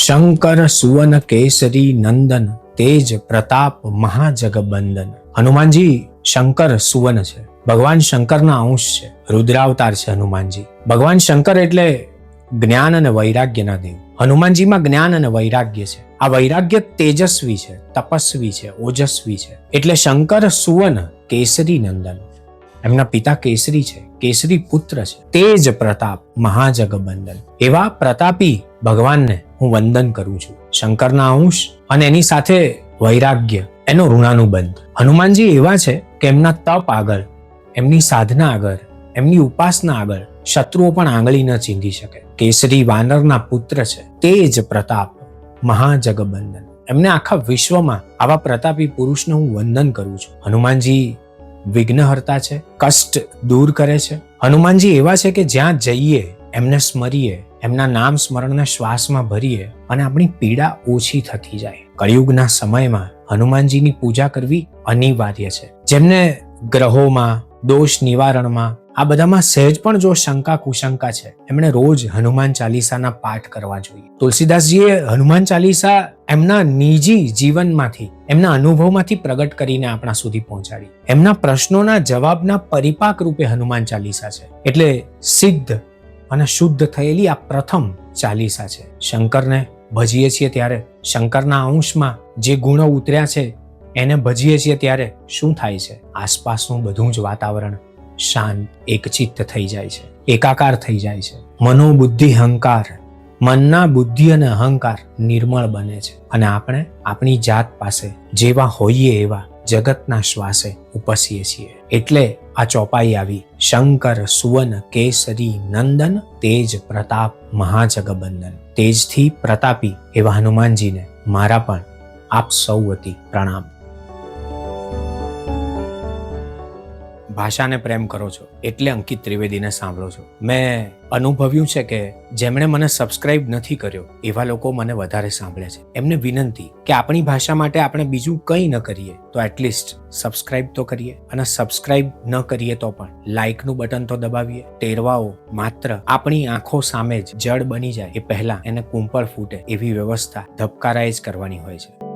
શંકર સુવન કેસરી નંદન તેજ પ્રતાપ મહાજગબંદન. હનુમાનજી શંકર સુવન છે, ભગવાન શંકરના અંશ છે, રુદ્રાવતાર છે હનુમાનજી. ભગવાન શંકર એટલે જ્ઞાન અને વૈરાગ્યના દેવ. હનુમાનજીમાં જ્ઞાન અને વૈરાગ્ય છે. આ વૈરાગ્ય તેજસ્વી છે, તપસ્વી છે, ઓજસ્વી છે. એટલે શંકર સુવન કેસરી નંદન. એમના પિતા કેસરી છે, કેસરી પુત્ર છે. તેજ પ્રતાપ મહાજગબંદન. એવા પ્રતાપી ભગવાનને હું વંદન કરું છું. શંકરના અંશ અને એની સાથે વૈરાગ્ય, એનો ઋણાનુબંધ. હનુમાનજી એવા છે કે એમના તપ આગળ, એમની સાધના આગળ, એમની ઉપાસના આગળ શત્રુઓ પણ આંગળી ન ચીંધી શકે. કેસરી વાનરના પુત્ર છે, તેજ પ્રતાપ મહાજગબંદન. એમને આખા વિશ્વમાં આવા પ્રતાપી પુરુષને હું વંદન કરું છું. હનુમાનજી વિઘ્નહર્તા છે, કષ્ટ દૂર કરે છે. હનુમાનજી એવા છે કે જ્યાં જઈએ એમને સ્મરીએ, એમના નામ સ્મરણને શ્વાસમાં ભરીએ અને આપણી પીડા ઓછી થતી જાય. કળિયુગના સમયમાં હનુમાનજીની પૂજા કરવી અનિવાર્ય છે. જેમને ગ્રહોમાં, દોષ નિવારણમાં, આ બધામાં સહેજ પણ જો શંકા કુશંકા છે, એમણે રોજ હનુમાન ચાલીસાના પાઠ કરવા જોઈએ. તુલસીદાસજીએ હનુમાન ચાલીસા એમના નિજી જીવનમાંથી, એમના અનુભવમાંથી પ્રગટ કરીને આપણા સુધી પહોંચાડી. એમના પ્રશ્નોના જવાબના પરિપાક રૂપે હનુમાન ચાલીસા છે. એટલે સિદ્ધ અને શુદ્ધ થયેલી આ પ્રથમ ચાલીસા છે. શંકરને ભજીએ છીએ ત્યારે, શંકરના અંશમાં જે ગુણો ઉતર્યા છે એને ભજીએ છીએ ત્યારે શું થાય છે? આસપાસનું બધું જ વાતાવરણ શાંત, એકચિત્ત થઈ જાય છે, એકાકાર થઈ જાય છે. મનોબુદ્ધિ અહંકાર, મનના બુદ્ધિ અને અહંકાર નિર્મળ બને છે અને આપણે આપણી જાત પાસે જેવા હોઈએ એવા જગતના શ્વાસે ઉપસીએ છીએ. એટલે આ ચોપાઈ આવી, શંકર સુવન કેસરી નંદન તેજ પ્રતાપ મહાજગબંદન. તેજથી પ્રતાપી એવા હનુમાનજીને મારા પણ આપ સૌ વતી પ્રણામ. ભાષાને પ્રેમ કરો છો એટલે અંકિત ત્રિવેદીને સાંભળો છો. મેં અનુભવ્યું છે કે જેમણે મને સબસ્ક્રાઇબ નથી કર્યો એવા લોકો મને વધારે સાંભળે છે. એમને વિનંતી કે આપણી ભાષા માટે આપણે બીજું કંઈ ન કરીએ તો એટલીસ્ટ સબસ્ક્રાઇબ તો કરીએ, અને સબસ્ક્રાઇબ ન કરીએ તો પણ લાઇકનું બટન તો દબાવીએ. ટેરવાઓ માત્ર આપણી આંખો સામે જ જડ બની જાય એ પહેલા એને કુંપળ ફૂટે એવી વ્યવસ્થા ધબકારાએ જ કરવાની હોય છે.